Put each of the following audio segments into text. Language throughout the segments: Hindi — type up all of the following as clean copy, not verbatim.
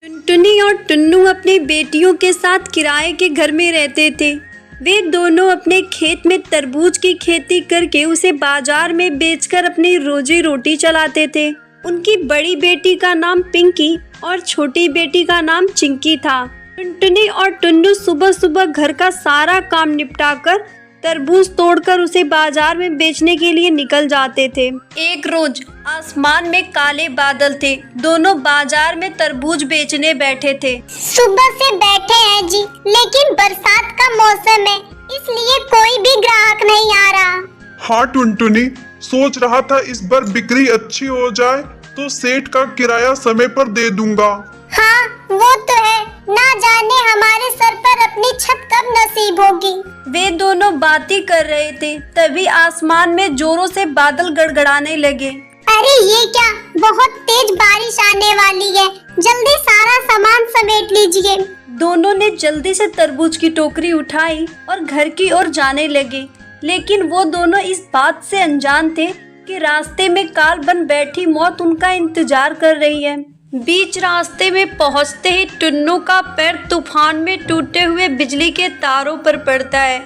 टुनटुनी और टुन्नू अपनी बेटियों के साथ किराए के घर में रहते थे। वे दोनों अपने खेत में तरबूज की खेती करके उसे बाजार में बेचकर अपनी रोजी रोटी चलाते थे। उनकी बड़ी बेटी का नाम पिंकी और छोटी बेटी का नाम चिंकी था। टुनटुनी और टुन्नू सुबह सुबह घर का सारा काम निपटाकर तरबूज तोड़कर उसे बाजार में बेचने के लिए निकल जाते थे। एक रोज आसमान में काले बादल थे। दोनों बाजार में तरबूज बेचने बैठे थे। सुबह से बैठे हैं जी, लेकिन बरसात का मौसम है, इसलिए कोई भी ग्राहक नहीं आ रहा। हाँ टुनटुनी, सोच रहा था इस बार बिक्री अच्छी हो जाए तो सेठ का किराया समय पर दे दूंगा। हाँ वो तो है, ना जाने हमारे सर पर अपनी छत कब नसीब होगी। वे दोनों बातें कर रहे थे, तभी आसमान में जोरों से बादल गड़गड़ाने लगे। अरे ये क्या, बहुत तेज बारिश आने वाली है, जल्दी सारा सामान समेट लीजिए। दोनों ने जल्दी से तरबूज की टोकरी उठाई और घर की ओर जाने लगे, लेकिन वो दोनों इस बात से अनजान थे कि रास्ते में काल बन बैठी मौत उनका इंतजार कर रही है। बीच रास्ते में पहुंचते ही टुन्नू का पैर तूफान में टूटे हुए बिजली के तारों पर पड़ता है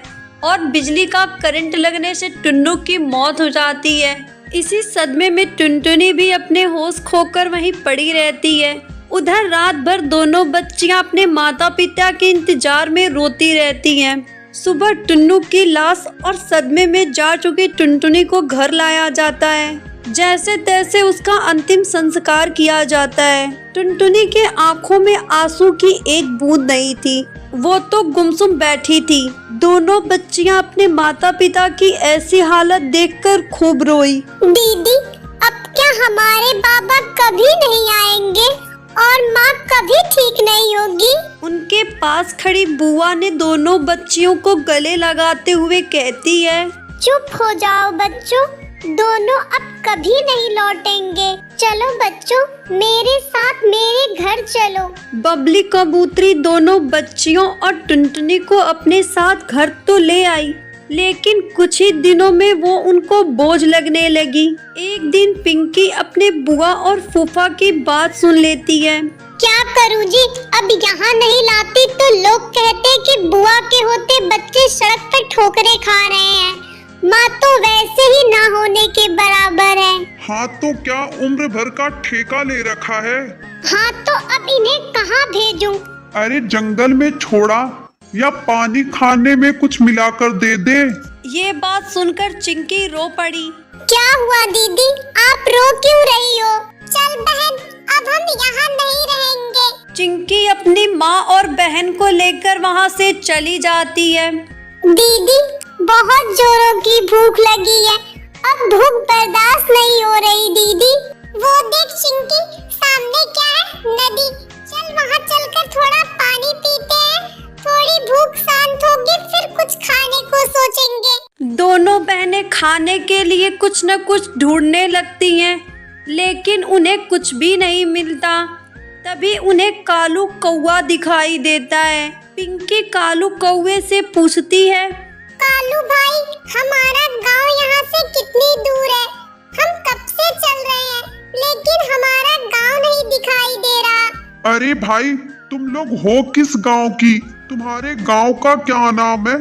और बिजली का करंट लगने से टुन्नू की मौत हो जाती है। इसी सदमे में टुनटुनी भी अपने होश खोकर वहीं पड़ी रहती है। उधर रात भर दोनों बच्चियां अपने माता पिता के इंतजार में रोती रहती हैं। सुबह टुन्नू की लाश और सदमे में जा चुकी टुनटुनी को घर लाया जाता है। जैसे तैसे उसका अंतिम संस्कार किया जाता है। टुनटुनी के आंखों में आंसू की एक बूंद नहीं थी, वो तो गुमसुम बैठी थी। दोनों बच्चियां अपने माता पिता की ऐसी हालत देखकर खूब रोई। दीदी, अब क्या हमारे बाबा कभी नहीं आएंगे और माँ कभी ठीक नहीं होगी? उनके पास खड़ी बुआ ने दोनों बच्चियों को गले लगाते हुए कहती है, चुप हो जाओ बच्चों, दोनों अब कभी नहीं लौटेंगे। चलो बच्चों, मेरे साथ मेरे घर चलो। बबली कबूतरी दोनों बच्चियों और टुनटुनी को अपने साथ घर तो ले आई, लेकिन कुछ ही दिनों में वो उनको बोझ लगने लगी। एक दिन पिंकी अपने बुआ और फूफा की बात सुन लेती है। क्या करूँ जी, अब यहाँ नहीं लाती तो लोग कहते कि बुआ के होते बच्चे सड़क पर ठोकरें खा रहे हैं। माँ तो वैसे ही ना होने के बराबर है। हाँ तो क्या उम्र भर का ठेका ले रखा है? हाँ तो अब इन्हें कहाँ भेजूं? अरे जंगल में छोड़ा या पानी खाने में कुछ मिलाकर दे दे। ये बात सुनकर चिंकी रो पड़ी। क्या हुआ दीदी, आप रो क्यों रही हो? चल बहन, अब हम यहाँ नहीं रहेंगे। चिंकी अपनी माँ और बहन को लेकर वहाँ से चली जाती है। दीदी, बहुत जोरों की भूख लगी है, अब भूख बर्दाश्त नहीं हो रही दीदी। वो देख चिंकी, सामने क्या है? नदी। चल वहाँ चलकर थोड़ा पानी पीते हैं, थोड़ी भूख शांत होगी फिर कुछ खाने को सोचेंगे। दोनों बहनें खाने के लिए कुछ न कुछ ढूंढने लगती हैं, लेकिन उन्हें कुछ भी नहीं मिलता। तभी उन्हें कालू कौवा दिखाई देता है। पिंकी कालू कौवे से पूछती है, कालू भाई, हमारा गांव यहाँ से कितनी दूर है? हम कब से चल रहे हैं, लेकिन हमारा गांव नहीं दिखाई दे रहा। अरे भाई, तुम लोग हो किस गांव की? तुम्हारे गांव का क्या नाम है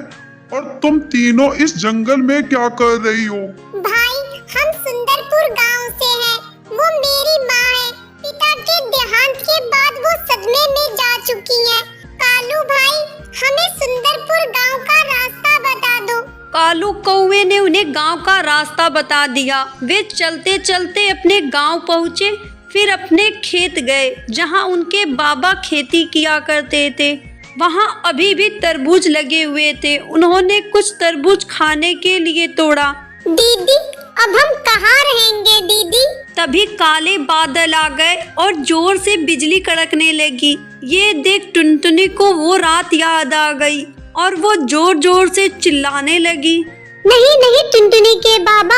और तुम तीनों इस जंगल में क्या कर रही हो? भाई, हम सुंदरपुर गांव से हैं। वो मेरी माँ है, पिता के देहांत के बाद वो सदमे में जा चुकी हैं। कालू भाई, हमें सुंदरपुर गांव का रास्ता बता दो। कालू कौवे ने उन्हें गांव का रास्ता बता दिया। वे चलते चलते अपने गांव पहुँचे, फिर अपने खेत गए जहां उनके बाबा खेती किया करते थे। वहां अभी भी तरबूज लगे हुए थे। उन्होंने कुछ तरबूज खाने के लिए तोड़ा। दीदी, अब हम कहाँ रहेंगे दीदी? तभी काले बादल आ गए और जोर से बिजली कड़कने लगी। ये देख टुनटुनी को वो रात याद आ गई और वो जोर जोर से चिल्लाने लगी। नहीं नहीं टुनटुनी के बाबा,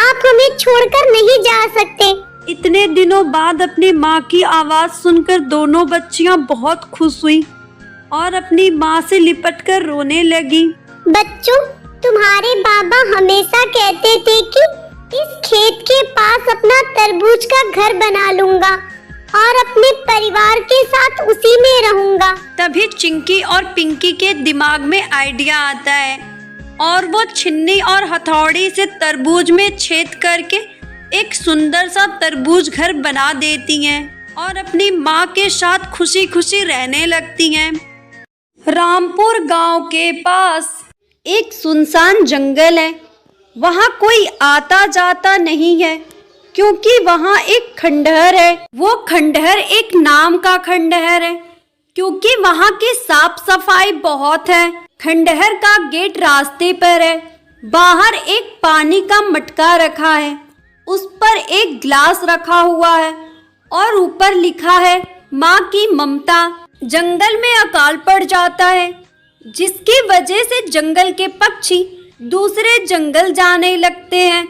आप हमें छोड़कर नहीं जा सकते। इतने दिनों बाद अपनी माँ की आवाज सुनकर दोनों बच्चियां बहुत खुश हुई और अपनी माँ से लिपटकर रोने लगी। बच्चों, तुम्हारे बाबा हमेशा कहते थे कि इस खेत के पास अपना तरबूज का घर बना लूंगा। और अपने परिवार के साथ उसी में रहूंगा। तभी चिंकी और पिंकी के दिमाग में आइडिया आता है और वो छिन्नी और हथौड़ी से तरबूज में छेद करके एक सुंदर सा तरबूज घर बना देती हैं और अपनी माँ के साथ खुशी खुशी रहने लगती हैं। रामपुर गांव के पास एक सुनसान जंगल है। वहाँ कोई आता जाता नहीं है क्योंकि वहाँ एक खंडहर है। वो खंडहर एक नाम का खंडहर है क्योंकि वहाँ की साफ सफाई बहुत है। खंडहर का गेट रास्ते पर है। बाहर एक पानी का मटका रखा है, उस पर एक ग्लास रखा हुआ है और ऊपर लिखा है माँ की ममता। जंगल में अकाल पड़ जाता है जिसकी वजह से जंगल के पक्षी दूसरे जंगल जाने लगते हैं।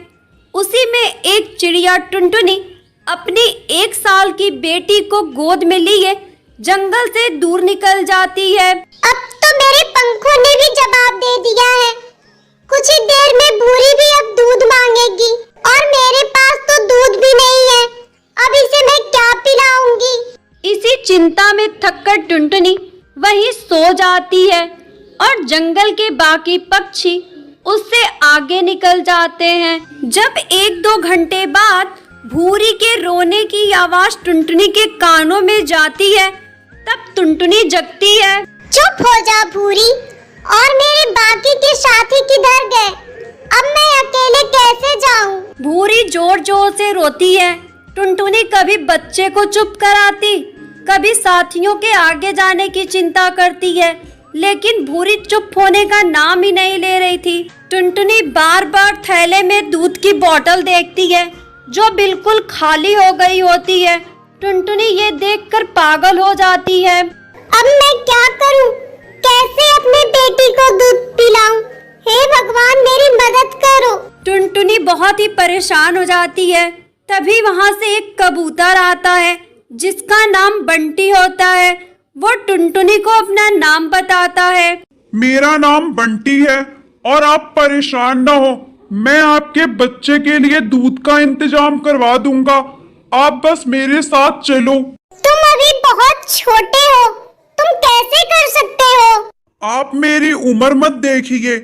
उसी में एक चिड़िया टुनटुनी अपनी 1 साल की बेटी को गोद में लिए जंगल से दूर निकल जाती है। अब तो मेरे पंखों ने भी जवाब दे दिया है। कुछ ही देर में भूरी भी अब दूध मांगेगी और मेरे पास तो दूध भी नहीं है। अब इसे मैं क्या पिलाऊंगी? इसी चिंता में थककर टुनटुनी वहीं सो जाती है और जंगल के बाकी पक्षी उससे आगे निकल जाते हैं। जब 1-2 घंटे बाद भूरी के रोने की आवाज टुनटुनी के कानों में जाती है, तब टुनटुनी जगती है। चुप हो जा भूरी। और मेरे बाकी के साथी किधर गए? अब मैं अकेले कैसे जाऊं? भूरी जोर जोर से रोती है। टुनटुनी कभी बच्चे को चुप कराती, कभी साथियों के आगे जाने की चिंता करती है, लेकिन भूरी चुप होने का नाम ही नहीं ले रही थी। टुनटुनी बार बार थैले में दूध की बोतल देखती है जो बिल्कुल खाली हो गई होती है। टुनटुनी ये देखकर पागल हो जाती है। अब मैं क्या करूं? कैसे अपने बेटी को दूध पिलाऊं? हे भगवान, मेरी मदद करो। टुनटुनी बहुत ही परेशान हो जाती है। तभी वहाँ से एक कबूतर आता है जिसका नाम बंटी होता है। वो टुनटुनी को अपना नाम बताता है। मेरा नाम बंटी है और आप परेशान न हो, मैं आपके बच्चे के लिए दूध का इंतजाम करवा दूंगा। आप बस मेरे साथ चलो। तुम अभी बहुत छोटे हो, तुम कैसे कर सकते हो? आप मेरी उम्र मत देखिए,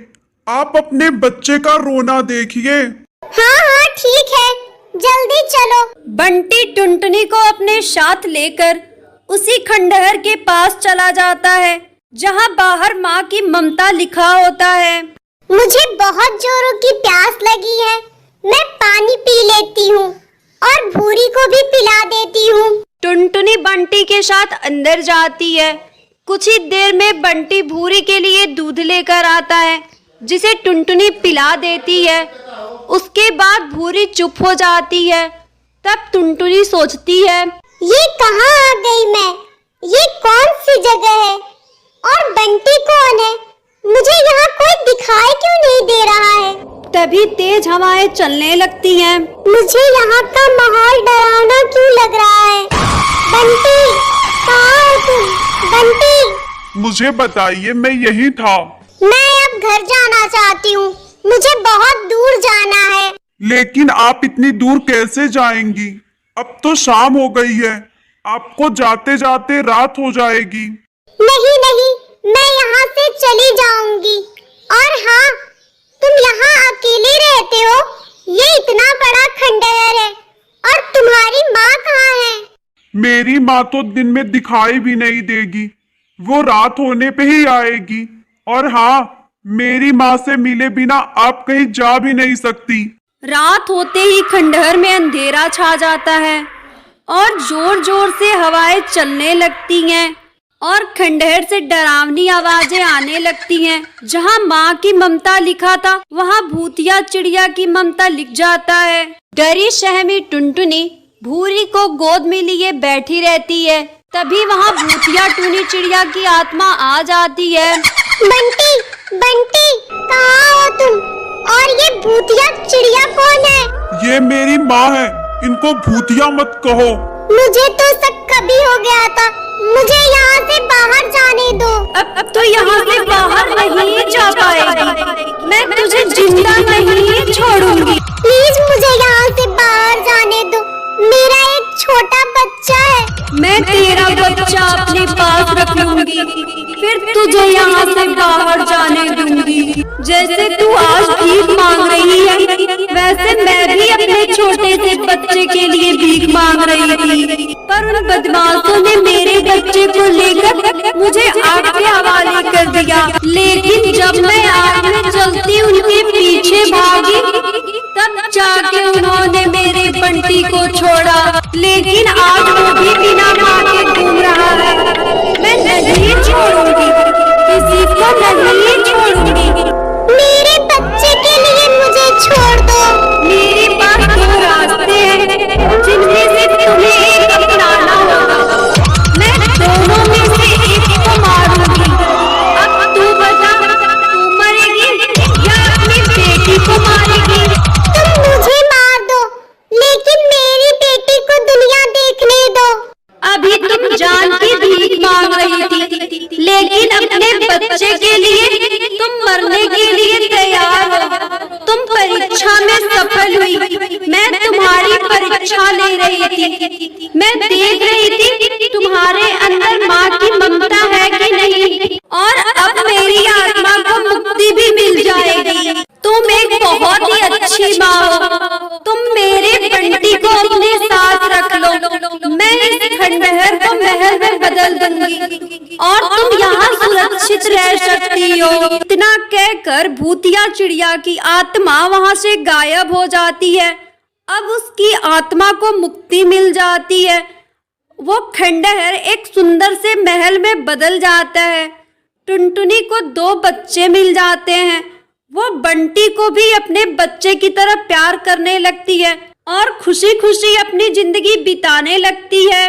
आप अपने बच्चे का रोना देखिए। हाँ हाँ ठीक है, जल्दी चलो। बंटी टुनटुनी को अपने साथ लेकर उसी खंडहर के पास चला जाता है जहाँ बाहर माँ की ममता लिखा होता है। मुझे बहुत जोरों की प्यास लगी है, मैं पानी पी लेती हूँ और भूरी को भी पिला देती हूँ। टुनटुनी बंटी के साथ अंदर जाती है। कुछ ही देर में बंटी भूरी के लिए दूध लेकर आता है जिसे टुनटुनी पिला देती है। उसके बाद भूरी चुप हो जाती है। तब टुनटुनी सोचती है, ये कहाँ आ गई मैं? ये कौन सी जगह है? और बंटी कौन है? मुझे यहाँ कोई दिखाई क्यों नहीं दे रहा है? तभी तेज हवाएं चलने लगती हैं। मुझे यहाँ का माहौल डरावना क्यों लग रहा है? बंटी, कहाँ हो तुम? बंटी, मुझे बताइए, मैं यही था। मैं अब घर जाना चाहती हूँ, मुझे बहुत दूर जाना है। लेकिन आप इतनी दूर कैसे जाएंगी? अब तो शाम हो गई है, आपको जाते जाते रात हो जाएगी। नहीं नहीं, मैं यहाँ से चली जाऊंगी। और हाँ, तुम यहाँ अकेले रहते हो? ये इतना बड़ा खंडहर है। और तुम्हारी माँ कहाँ है? मेरी माँ तो दिन में दिखाई भी नहीं देगी, वो रात होने पे ही आएगी। और हाँ, मेरी माँ से मिले बिना आप कहीं जा भी नहीं सकती। रात होते ही खंडहर में अंधेरा छा जाता है और जोर जोर से हवाएं चलने लगती हैं और खंडहर से डरावनी आवाजें आने लगती हैं। जहाँ माँ की ममता लिखा था वहाँ भूतिया चिड़िया की ममता लिख जाता है। डरी सहमी टुनटुनी भूरी को गोद में लिए बैठी रहती है। तभी वहाँ भूतिया टूनी चिड़िया की आत्मा आ जाती है। बंटी, बंटी, कहाँ हो तुम? और ये भूतिया चिड़िया कौन है? ये मेरी माँ है, इनको भूतिया मत कहो। मुझे तो शक कभी हो गया था। मुझे यहाँ से बाहर जाने दो। अब तो यहाँ से बाहर नहीं जा पाएगी। मैं तुझे जिंदा नहीं छोड़ूंगी। प्लीज मुझे यहाँ से बाहर जाने दो। मेरा एक छोटा बच्चा है। मैं तेरा बच्चा अपने पास रख लूंगी, फिर तुझे यहाँ से बाहर जाने दूंगी। जैसे तू आज भीख मांग रही है, वैसे मैं भी अपने छोटे से बच्चे के लिए भीख मांग रही थी, पर उन बदमाशों ने मेरे बच्चे को लेकर मुझे आग के हवाले कर दिया। लेकिन जब मैं आग में जलती उनके पीछे भागी, तब जाके उन्होंने मेरे बंटी को छोड़ा। लेकिन आज वो भी बिना माँ के घूम रहा है। मैं नहीं छोड़ूंगी, किसी को नहीं छोड़ूंगी। मेरे बच्चे के लिए मुझे छोड़ दो। मेरे पास दो रास्ते हैं, जिनमें से तुम्हें एक अपनाना होगा। मैं दोनों में से एक को मारूंगी। अब तू बता, तू मरेगी या अपनी बेटी को मारेगी? तुम मुझे मार दो, लेकिन मेरी बेटी को दुनिया देखने दो। अभी तुम जान की भीख मांग रही थी, लेकिन अपने बच्चे के लिए तुम मरने के लिए तैयार हो। तुम परीक्षा में सफल हुई, मैं तुम्हारी परीक्षा ले रही थी। मैं देख रही थी तुम्हारे अंदर माँ की ममता है कि नहीं, और अब मेरी आत्मा को मुक्ति भी मिल जाएगी। तुम एक बहुत ही अच्छी माँ हो। तुम मेरे बंटी को अपने साथ रख लो, मैं इस खंडहर को महल में बदल दूंगी और तुम यहाँ सुरक्षित रह सकती हो। इतना कहकर भूतिया चिड़िया की आत्मा वहाँ से गायब हो जाती है। अब उसकी आत्मा को मुक्ति मिल जाती है। वो खंडहर एक सुंदर से महल में बदल जाता है। टुनटुनी को दो बच्चे मिल जाते हैं। वो बंटी को भी अपने बच्चे की तरह प्यार करने लगती है और खुशी खुशी अपनी जिंदगी बिताने लगती है।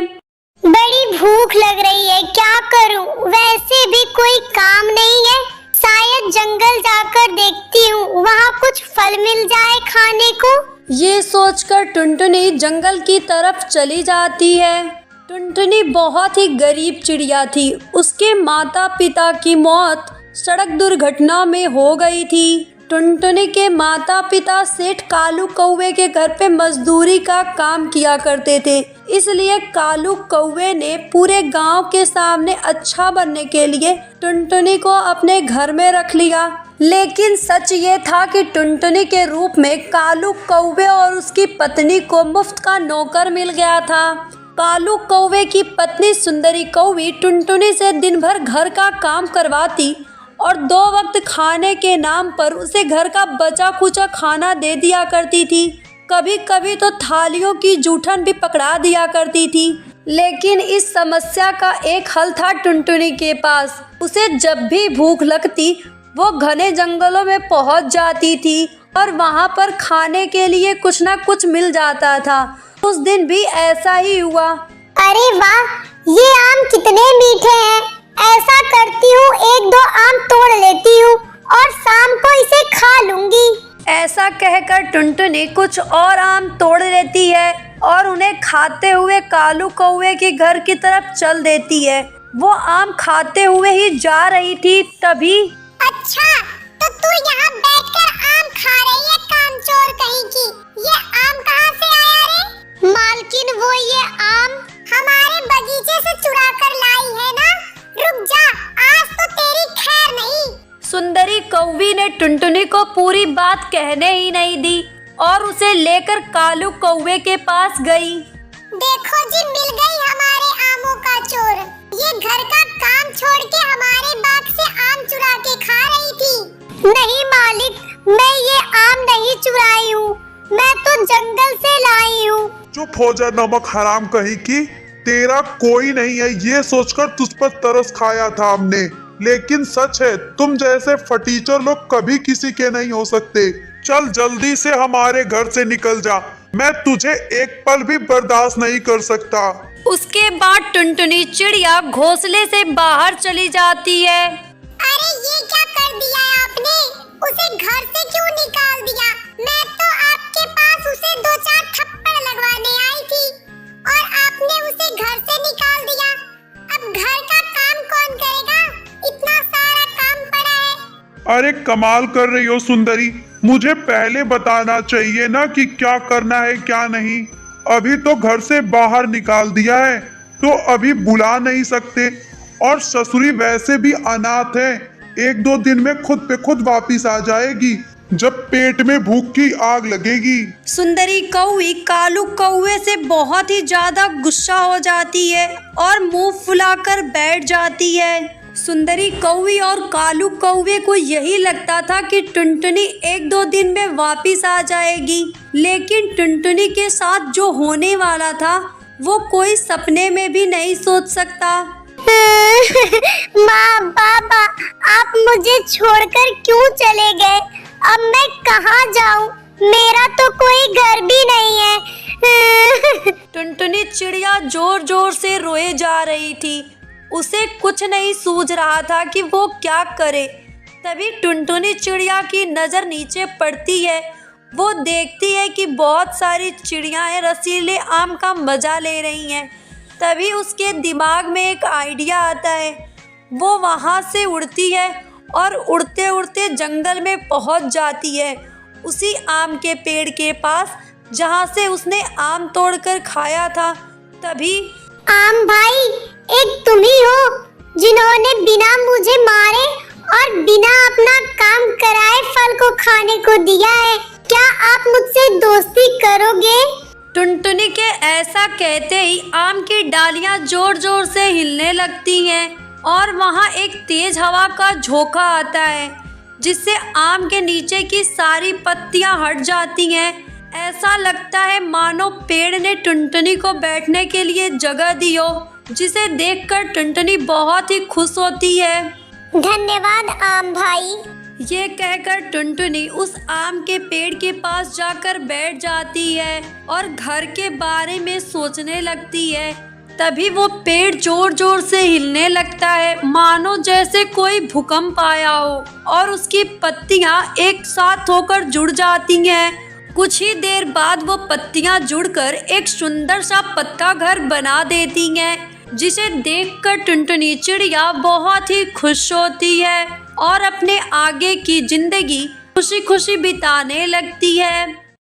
बड़ी भूख लग रही है, क्या करूं? वैसे भी कोई काम नहीं है, शायद जंगल जाकर देखती हूँ, वहाँ कुछ फल मिल जाए खाने को। ये सोचकर टुनटुनी जंगल की तरफ चली जाती है। टुनटुनी बहुत ही गरीब चिड़िया थी। उसके माता पिता की मौत सड़क दुर्घटना में हो गई थी। टुनटुनी के माता पिता सेठ कालू कौवे के घर पे मजदूरी का काम किया करते थे, इसलिए कालू कौवे ने पूरे गांव के सामने अच्छा बनने के लिए टुनटुनी को अपने घर में रख लिया। लेकिन सच ये था कि टुनटुनी के रूप में कालू कौवे और उसकी पत्नी को मुफ्त का नौकर मिल गया था। कालू कौवे की पत्नी सुंदरी कौवी टुनटुनी से दिन भर घर का काम करवाती और 2 वक्त खाने के नाम पर उसे घर का बचा खुचा खाना दे दिया करती थी। कभी कभी तो थालियों की जूठन भी पकड़ा दिया करती थी। लेकिन इस समस्या का एक हल था टुनटुनी के पास। उसे जब भी भूख लगती वो घने जंगलों में पहुंच जाती थी और वहां पर खाने के लिए कुछ न कुछ मिल जाता था। उस दिन भी ऐसा ही हुआ। अरे वाह, ये आम कितने मीठे हैं। ऐसा करती हूँ, 1-2 आम तोड़ लेती हूँ और शाम को इसे खा लूंगी। ऐसा कहकर टुनटुनी कुछ और आम तोड़ लेती है और उन्हें खाते हुए कालू कौवे के घर की तरफ चल देती है। वो आम खाते हुए ही जा रही थी, तभी अच्छा, तो तू यहाँ बैठकर आम खा रही है, कामचोर कहीं की। ये आम कहाँ से आया रे? मालकिन, वो ये आम हमारे बगीचे से चुरा कर लाई है ना। रुक जा, आज तो तेरी खैर नहीं। सुंदरी कौवी ने टुनटुनी को पूरी बात कहने ही नहीं दी और उसे लेकर कालू कौवे के पास गई। देखो जी, मिल गई हमारे आमों का चोर। ये घर का काम छोड़ के हमारे बाग से आम चुरा के खा रही थी। नहीं मालिक, मैं ये आम नहीं चुराई हूँ, मैं तो जंगल से लाई हूँ। चुप हो जा नमक हराम कहीं की। तेरा कोई नहीं है ये सोचकर तुझ पर तरस खाया था हमने, लेकिन सच है तुम जैसे फटीचर लोग कभी किसी के नहीं हो सकते। चल जल्दी से हमारे घर से निकल जा, मैं तुझे एक पल भी बर्दाश्त नहीं कर सकता। उसके बाद टुनटुनी चिड़िया घोंसले से बाहर चली जाती है। अरे ये क्या कर दिया आपने? उसे घर से क्यों निकाल दिया? मैं तो आपके पास उसे 2-4 थप्पड़ लगवाने आई थी और आपने उसे घर से निकाल दिया। अब घर का काम कौन करेगा? इतना सारा काम पड़ा है। अरे कमाल कर रही हो सुंदरी, मुझे पहले बताना चाहिए ना कि क्या करना है क्या नहीं। अभी तो घर से बाहर निकाल दिया है, तो अभी बुला नहीं सकते। और ससुरी वैसे भी अनाथ है, 1-2 दिन में खुद पे खुद वापिस आ जाएगी, जब पेट में भूख की आग लगेगी। सुंदरी कौवी कालू कौवे से बहुत ही ज्यादा गुस्सा हो जाती है और मुंह फुलाकर बैठ जाती है। सुंदरी कौवी और कालू कौवे को यही लगता था कि टुनटुनी 1-2 दिन में वापिस आ जाएगी, लेकिन टुनटुनी के साथ जो होने वाला था वो कोई सपने में भी नहीं सोच सकता। माँ पापा, आप मुझे छोड़कर क्यों चले गए? अब मैं कहाँ जाऊँ? मेरा तो कोई घर भी नहीं है। टुनटुनी चिड़िया जोर जोर से रोए जा रही थी। उसे कुछ नहीं सूझ रहा था कि वो क्या करे। तभी टुनटुनी चिड़िया की नज़र नीचे पड़ती है। वो देखती है कि बहुत सारी चिड़ियाएँ रसीले आम का मज़ा ले रही हैं। तभी उसके दिमाग में एक आइडिया आता है। वो वहाँ से उड़ती है और उड़ते उड़ते जंगल में पहुँच जाती है, उसी आम के पेड़ के पास जहाँ से उसने आम तोड़कर खाया था। तभी आम भाई, एक तुम ही हो जिन्होंने बिना मुझे मारे और बिना अपना काम कराए फल को खाने को दिया है। क्या आप मुझसे दोस्ती करोगे? टुनटुनी के ऐसा कहते ही आम की डालियां जोर जोर से हिलने लगती हैं और वहां एक तेज हवा का झोंका आता है, जिससे आम के नीचे की सारी पत्तियां हट जाती हैं। ऐसा लगता है मानो पेड़ ने टुनटुनी को बैठने के लिए जगह दी हो, जिसे देखकर टुनटुनी बहुत ही खुश होती है। धन्यवाद आम भाई। ये कहकर टुनटुनी उस आम के पेड़ के पास जाकर बैठ जाती है और घर के बारे में सोचने लगती है। तभी वो पेड़ जोर जोर से हिलने लगता है, मानो जैसे कोई भूकंप आया हो, और उसकी पत्तियां एक साथ होकर जुड़ जाती हैं। कुछ ही देर बाद वो पत्तियां जुड़कर एक सुंदर सा पक्का घर बना देती हैं, जिसे देखकर टुनटुनी चिड़िया बहुत ही खुश होती है और अपने आगे की जिंदगी खुशी खुशी बिताने लगती है।